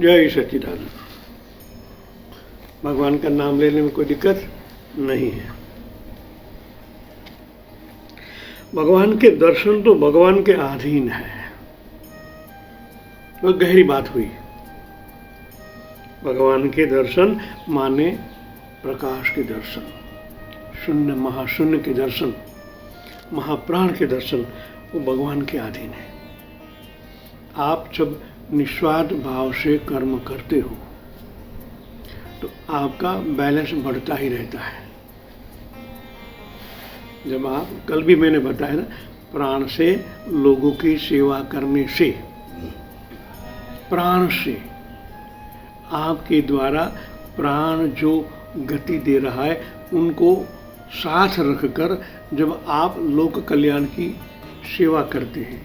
जय सच्चिदानंद। भगवान का नाम लेने में कोई दिक्कत नहीं है। भगवान के दर्शन तो भगवान के अधीन है। वो गहरी बात हुई। भगवान के दर्शन माने प्रकाश के दर्शन, शून्य महाशून्य के दर्शन, महाप्राण के दर्शन, वो भगवान के अधीन है। आप जब निस्वार्थ भाव से कर्म करते हो तो आपका बैलेंस बढ़ता ही रहता है। जब आप, कल भी मैंने बताया ना, प्राण से लोगों की सेवा करने से, प्राण से आपके द्वारा प्राण जो गति दे रहा है उनको साथ रखकर जब आप लोक कल्याण की सेवा करते हैं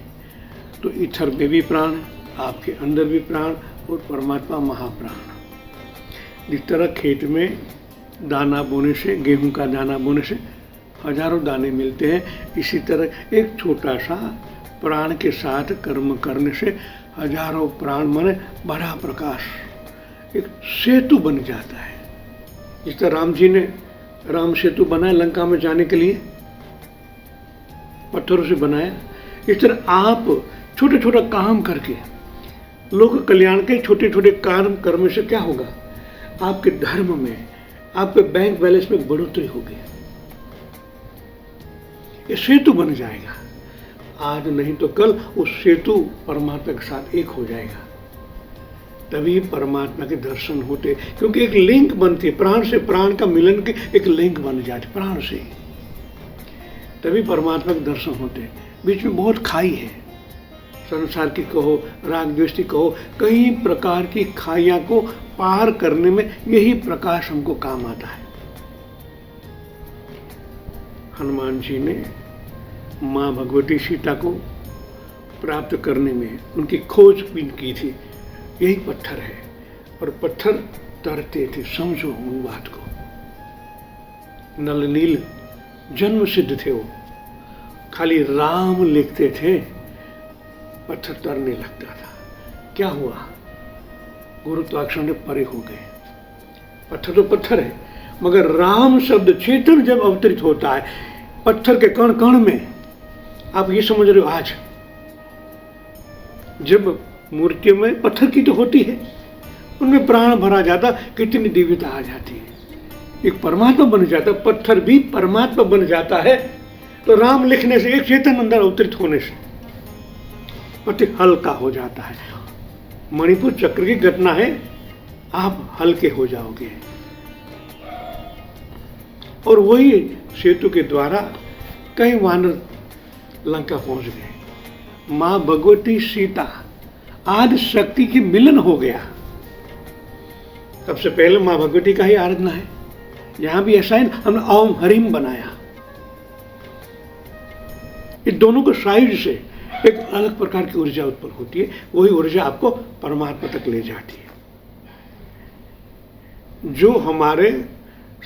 तो इथर में भी प्राण, आपके अंदर भी प्राण और परमात्मा महाप्राण। जिस तरह खेत में दाना बोने से, गेहूं का दाना बोने से हजारों दाने मिलते हैं, इसी तरह एक छोटा सा प्राण के साथ कर्म करने से हजारों प्राण माने बड़ा प्रकाश एक सेतु बन जाता है। जिस तरह राम जी ने राम सेतु बनाया लंका में जाने के लिए, पत्थरों से बनाया, इस तरह आप छोटे छोटा काम करके लोक कल्याण के छोटे छोटे काम करने से क्या होगा, आपके धर्म में, आपके बैंक बैलेंस में बढ़ोतरी होगी। ये सेतु बन जाएगा। आज नहीं तो कल उस सेतु परमात्मा के साथ एक हो जाएगा। तभी परमात्मा के दर्शन होते, क्योंकि एक लिंक बनती है, प्राण से प्राण का मिलन के एक लिंक बन जाती प्राण से, तभी परमात्मा के दर्शन होते। बीच में बहुत खाई है, संसार की कहो, राग द्वेष की कहो, कई प्रकार की खाइयां को पार करने में यही प्रकाश हमको काम आता है। हनुमान जी ने माँ भगवती सीता को प्राप्त करने में उनकी खोजबीन की थी, यही पत्थर है। और पत्थर तरते थे, समझो उन बात को। नल नील जन्म सिद्ध थे, वो खाली राम लिखते थे, पत्थर तरने लगता था। क्या हुआ, गुरुत्वाकर्षण ने परे हो गए। पत्थर तो पत्थर है, मगर राम शब्द चेतन जब अवतरित होता है पत्थर के कण कण में, आप ये समझ रहे हो, आज जब मूर्तियों में पत्थर की तो होती है, उनमें प्राण भरा जाता, कितनी दिव्यता आ जाती है। एक परमात्मा बन जाता, पत्थर भी परमात्मा बन जाता है। तो राम लिखने से, एक चेतन अंदर अवतरित होने से पत्थर हल्का हो जाता है। मणिपुर चक्र की घटना है, आप हल्के हो जाओगे। और वही सेतु के द्वारा कई वानर लंका पहुंच गए। मां भगवती सीता आदि शक्ति की मिलन हो गया। सबसे पहले मां भगवती का ही आराधना है। यहां भी ऐसा है, हमने ओम हरिम बनाया। ये दोनों को साइड से एक अलग प्रकार की ऊर्जा उत्पन्न होती है, वही ऊर्जा आपको परमात्मा तक ले जाती है। जो हमारे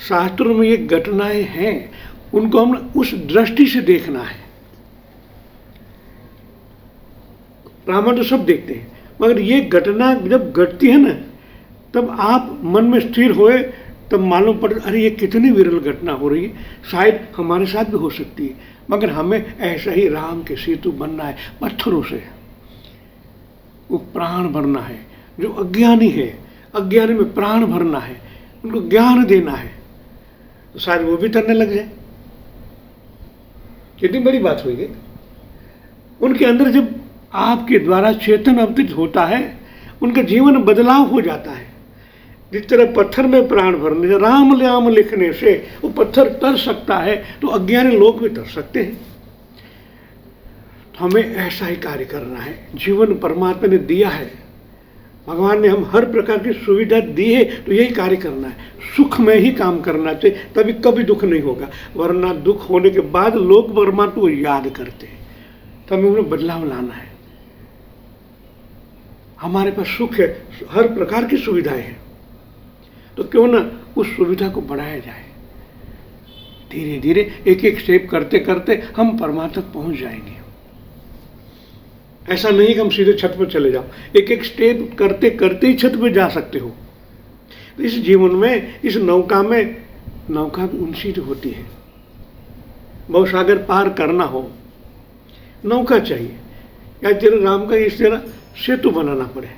शास्त्रों में ये घटनाएं हैं उनको हम उस दृष्टि से देखना है। रामायण तो सब देखते हैं, मगर ये घटना जब घटती है ना, तब आप मन में स्थिर होए, तब मालूम पड़े, अरे ये कितनी विरल घटना हो रही है, शायद हमारे साथ भी हो सकती है। मगर हमें ऐसा ही राम के सेतु बनना है, पत्थरों से वो प्राण भरना है। जो अज्ञानी है, अज्ञानी में प्राण भरना है, उनको ज्ञान देना है, तो शायद वो भी तरने लग जाए। कितनी बड़ी बात हुई। उनके अंदर जब आपके द्वारा चेतन अवतरित होता है, उनका जीवन बदलाव हो जाता है। जिस तरह पत्थर में प्राण भरने से, राम राम लिखने से वो पत्थर तर सकता है, तो अज्ञानी लोग भी तर सकते हैं। तो हमें ऐसा ही कार्य करना है। जीवन परमात्मा ने दिया है, भगवान ने हम हर प्रकार की सुविधा दी है, तो यही कार्य करना है। सुख में ही काम करना चाहिए, तभी कभी दुख नहीं होगा। वरना दुख होने के बाद लोग परमात्मा को याद करते हैं, तो हमें उन्हें बदलाव लाना है। हमारे पास सुख है, हर प्रकार की सुविधाएं हैं, तो क्यों ना उस सुविधा को बढ़ाया जाए। धीरे धीरे एक एक स्टेप करते करते हम परमात्मा तक पहुंच जाएंगे। ऐसा नहीं कि हम सीधे छत पर चले जाओ, एक एक स्टेप करते करते ही छत पर जा सकते हो। तो इस जीवन में, इस नौका में, नौका भी उनसी होती है। भवसागर पार करना हो, नौका चाहिए, या तेरे राम का इस तरह सेतु बनाना पड़े।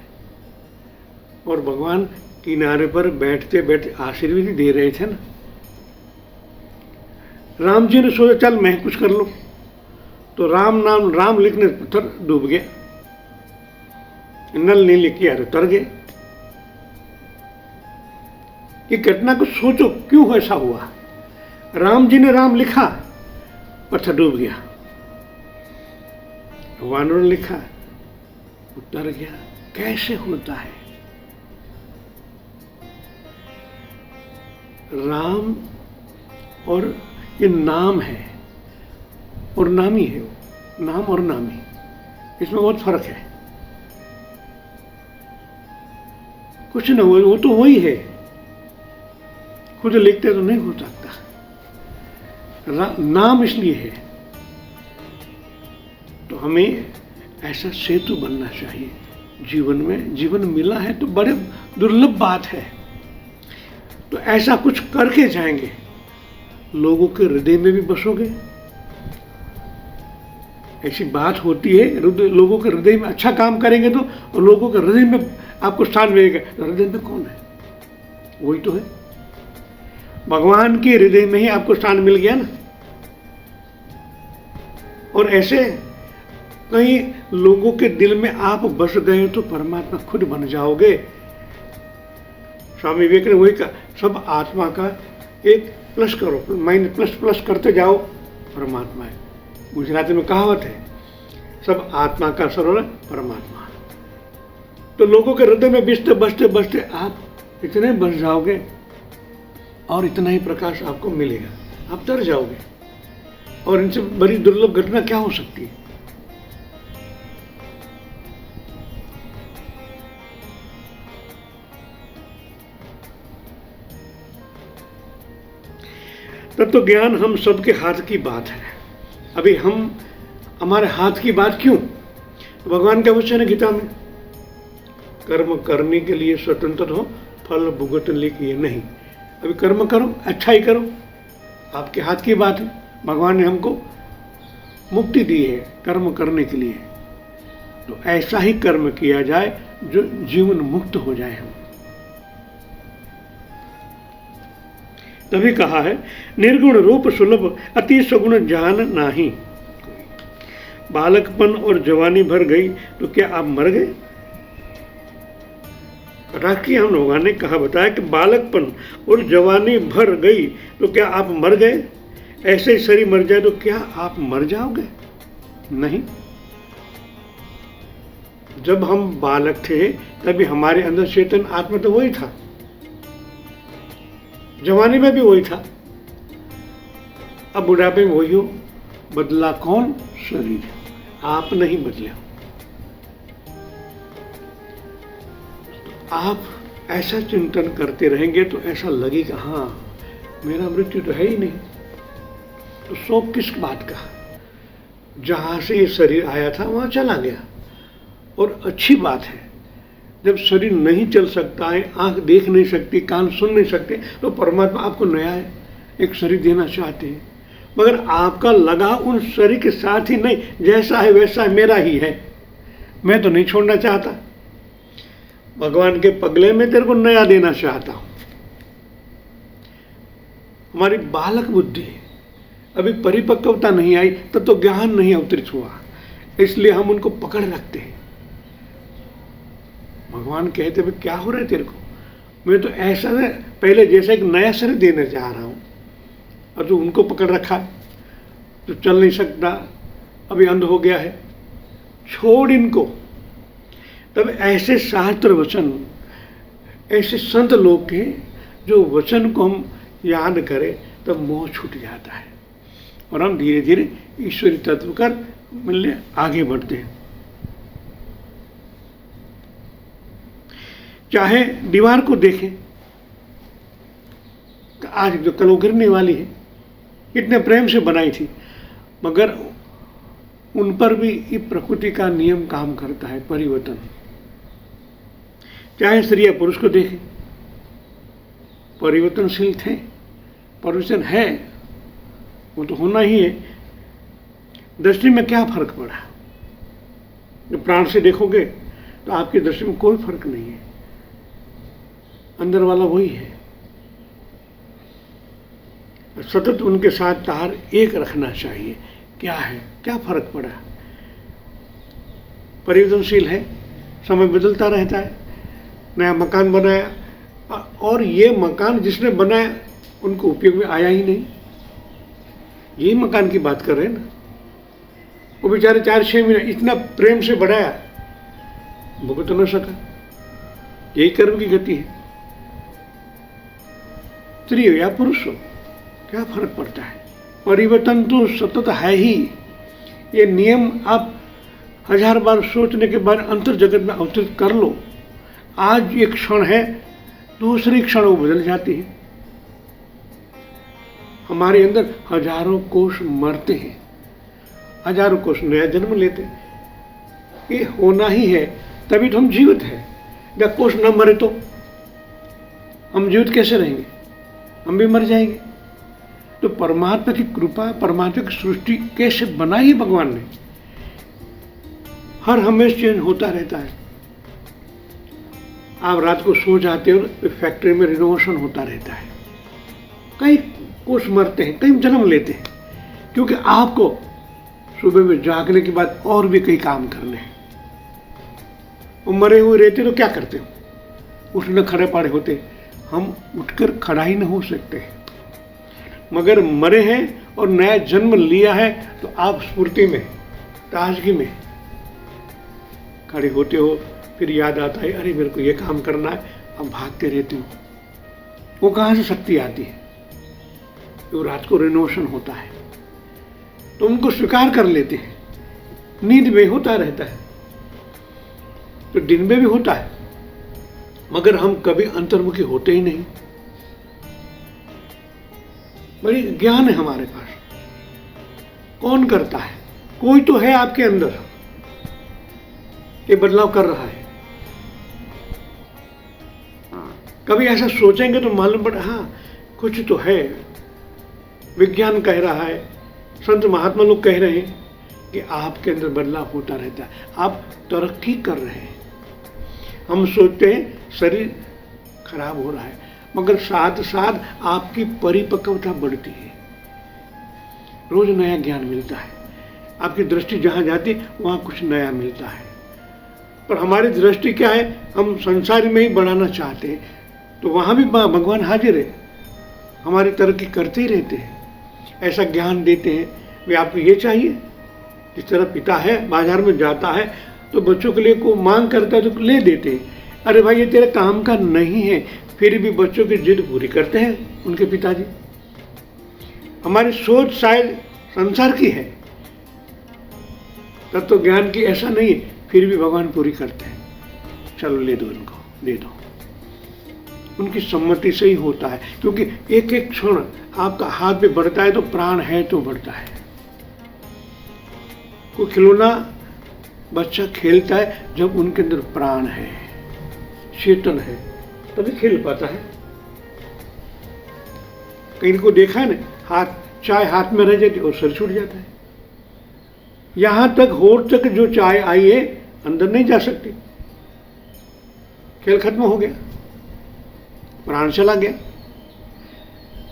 और भगवान किनारे पर बैठते बैठते आशीर्वाद दे रहे थे ना। राम जी ने सोचा चल मैं कुछ कर लूं, तो राम लिखने पत्थर डूब गया, नल नहीं लिख के यार उतर गए। ये घटना को सोचो, क्यों ऐसा हुआ? राम जी ने राम लिखा, पत्थर डूब गया। वानर ने लिखा, उतर गया। कैसे होता है? राम और ये नाम है और नामी है, वो नाम और नामी, इसमें बहुत फर्क है। कुछ न हो, वो तो वही है, खुद लिखते तो नहीं हो सकता। नाम इसलिए है। तो हमें ऐसा सेतु बनना चाहिए जीवन में। जीवन मिला है तो बड़े दुर्लभ बात है, तो ऐसा कुछ करके जाएंगे, लोगों के हृदय में भी बसोगे। ऐसी बात होती है, लोगों के हृदय में अच्छा काम करेंगे तो लोगों के हृदय में आपको स्थान मिलेगा। हृदय में कौन है? वही तो है, भगवान के हृदय में ही आपको स्थान मिल गया ना। और ऐसे कहीं लोगों के दिल में आप बस गए तो परमात्मा खुद बन जाओगे। स्वामी विवेकानंद वही कहा, सब आत्मा का एक प्लस करो, माइनस प्लस प्लस करते जाओ, परमात्मा है। गुजराती में कहावत है, सब आत्मा का सरल परमात्मा। तो लोगों के हृदय में बसते बसते बसते आप इतने बस जाओगे और इतना ही प्रकाश आपको मिलेगा, आप तर जाओगे। और इनसे बड़ी दुर्लभ घटना क्या हो सकती है? तब तो ज्ञान हम सबके हाथ की बात है। अभी हमारे हाथ की बात क्यों? भगवान का वचन है गीता में, कर्म करने के लिए स्वतंत्र हो, फल भुगतने के लिए नहीं। अभी कर्म करो, अच्छा ही करो, आपके हाथ की बात है। भगवान ने हमको मुक्ति दी है कर्म करने के लिए, तो ऐसा ही कर्म किया जाए जो जीवन मुक्त हो जाए हम। तभी कहा है, निर्गुण रूप सुलभ अति सगुण जान नाही। बालकपन और जवानी भर गई तो क्या आप मर गए? राखी हम लोगों ने कहा बताया कि बालकपन और जवानी भर गई तो क्या आप मर गए? ऐसे ही शरीर मर जाए तो क्या आप मर जाओगे? नहीं। जब हम बालक थे तभी हमारे अंदर चेतन आत्मा तो वही था, जवानी में भी वही था, अब बुढ़ापे में वही हो। बदला कौन? शरीर, आप नहीं बदले हो। आप ऐसा चिंतन करते रहेंगे तो ऐसा लगेगा हाँ मेरा मृत्यु तो है ही नहीं, तो शोक किस बात का? जहां से ये शरीर आया था वहां चला गया। और अच्छी बात है, जब शरीर नहीं चल सकता है, आंख देख नहीं सकती, कान सुन नहीं सकते, तो परमात्मा आपको नया है एक शरीर देना चाहते हैं। मगर आपका लगाव उन शरीर के साथ ही नहीं, जैसा है वैसा मेरा ही है, मैं तो नहीं छोड़ना चाहता। भगवान के पगले में तेरे को नया देना चाहता हूं। हमारी बालक बुद्धि अभी परिपक्वता नहीं आई, तब तो ज्ञान नहीं अवतरित हुआ, इसलिए हम उनको पकड़ रखते हैं। भगवान कहते भाई क्या हो रहा है तेरे को? मैं तो ऐसा है पहले जैसा एक नया शरीर देने जा रहा हूं, और तो उनको पकड़ रखा है, तो चल नहीं सकता, अभी अंध हो गया है, छोड़ इनको। तब ऐसे शास्त्र वचन, ऐसे संत लोग के जो वचन को हम याद करें तब मोह छूट जाता है और हम धीरे धीरे ईश्वरी तत्व कर मिलने आगे बढ़ते हैं। चाहे दीवार को देखें, आज जो कल गिरने वाली है, इतने प्रेम से बनाई थी, मगर उन पर भी ये प्रकृति का नियम काम करता है, परिवर्तन। चाहे स्त्री या पुरुष को देखें, परिवर्तनशील थे, परिवर्तन है, वो तो होना ही है। दृष्टि में क्या फर्क पड़ा? जब प्राण से देखोगे तो आपकी दृष्टि में कोई फर्क नहीं है, अंदर वाला वही है। सतत उनके साथ तार एक रखना चाहिए। क्या है, क्या फर्क पड़ा? परिवर्तनशील है, समय बदलता रहता है। नया मकान बनाया और ये मकान जिसने बनाया उनको उपयोग में आया ही नहीं। यही मकान की बात कर रहे हैं ना। वो बेचारे 4-6 महीने इतना प्रेम से बढ़ाया, भुगत तो न सका। यही कर्म की गति है। स्त्री हो या पुरुष हो, क्या फर्क पड़ता है? परिवर्तन तो सतत है ही। ये नियम आप 1000 बार सोचने के बाद अंतर जगत में अवतरित कर लो। आज एक क्षण है, दूसरी क्षण वो बदल जाती है। हमारे अंदर हजारों कोष मरते हैं, हजारों कोष नया जन्म लेते हैं। ये होना ही है, तभी तो हम जीवित हैं। जब कोष न मरे तो हम जीवित कैसे रहेंगे? हम भी मर जाएंगे। तो परमात्मा की कृपा, परमात्मा की सृष्टि कैसे बनाई है भगवान ने? हर हमेशा चेंज होता रहता है। आप रात को सो जाते हो, फैक्ट्री में रिनोवेशन होता रहता है। कई कोष मरते हैं, कई जन्म लेते हैं, क्योंकि आपको सुबह में जागने के बाद और भी कई काम करने हैं। वो मरे हुए रहते तो क्या करते हो? उठने खड़े पड़े होते। हम उठकर खड़ा ही नहीं हो सकते। मगर मरे हैं और नया जन्म लिया है तो आप स्फूर्ति में, ताजगी में खड़े होते हो। फिर याद आता है, अरे मेरे को ये काम करना है, अब भागते रहते हो। वो कहाँ से शक्ति आती है? वो रात को रिनोवेशन होता है तो उनको स्वीकार कर लेते हैं। नींद में होता रहता है तो दिन में भी होता है, मगर हम कभी अंतर्मुखी होते ही नहीं। बड़ी ज्ञान है हमारे पास। कौन करता है? कोई तो है आपके अंदर, ये बदलाव कर रहा है। कभी ऐसा सोचेंगे तो मालूम पड़ा, हाँ कुछ तो है। विज्ञान कह रहा है, संत महात्मा लोग कह रहे हैं कि आपके अंदर बदलाव होता रहता है, आप तरक्की कर रहे हैं। हम सोचते हैं शरीर खराब हो रहा है, मगर साथ साथ आपकी परिपक्वता बढ़ती है। रोज नया ज्ञान मिलता है। आपकी दृष्टि जहाँ जाती है वहाँ कुछ नया मिलता है। पर हमारी दृष्टि क्या है? हम संसार में ही बढ़ाना चाहते हैं, तो वहाँ भी भगवान हाजिर है, हमारी तरक्की करते ही रहते हैं। ऐसा ज्ञान देते हैं, वे आपको ये चाहिए। जिस तरह पिता है बाजार में जाता है तो बच्चों के लिए को मांग करता है तो ले देते हैं। अरे भाई ये तेरे काम का नहीं है, फिर भी बच्चों की जिद पूरी करते हैं उनके पिताजी। हमारी सोच शायद संसार की है, तत्व ज्ञान की ऐसा नहीं है, फिर भी भगवान पूरी करते हैं। चलो ले दो इनको, दे दो। उनकी सम्मति से ही होता है, क्योंकि एक एक क्षण आपका हाथ भी बढ़ता है तो प्राण है तो बढ़ता है। कोई खिलौना बच्चा खेलता है जब उनके अंदर प्राण है, चेतन है, तभी खेल पाता है। कहीं को देखा है ना, चाय हाथ में रह जाती है और सर छूट जाता है। यहां तक होठ तक जो चाय आई है अंदर नहीं जा सकती, खेल खत्म हो गया, प्राण चला गया।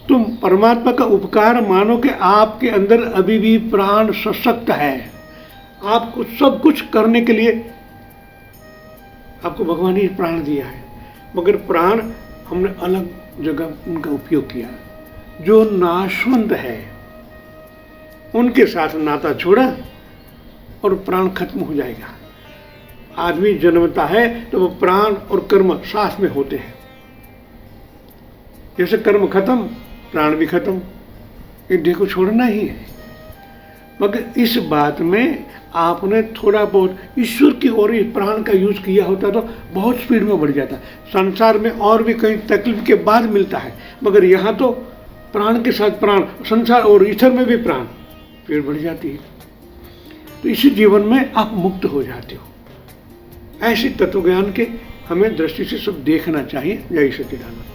तुम परमात्मा का उपकार मानो कि आपके अंदर अभी भी प्राण सशक्त है। आपको सब कुछ करने के लिए आपको भगवान ने प्राण दिया है, मगर प्राण हमने अलग जगह उनका उपयोग किया। जो नाशवंत है उनके साथ नाता छोड़ा और प्राण खत्म हो जाएगा। आदमी जन्मता है तो वो प्राण और कर्म साथ में होते हैं। जैसे कर्म खत्म प्राण भी खत्म, ये देह को छोड़ना ही है। मगर इस बात में आपने थोड़ा बहुत ईश्वर की ओर इस प्राण का यूज किया होता तो बहुत स्पीड में बढ़ जाता। संसार में और भी कई तकलीफ के बाद मिलता है, मगर यहाँ तो प्राण के साथ प्राण, संसार और ईश्वर में भी प्राण, स्पीड बढ़ जाती है। तो इसी जीवन में आप मुक्त हो जाते हो। ऐसे तत्व ज्ञान के हमें दृष्टि से सब देखना चाहिए। जय सच्चिदानंद।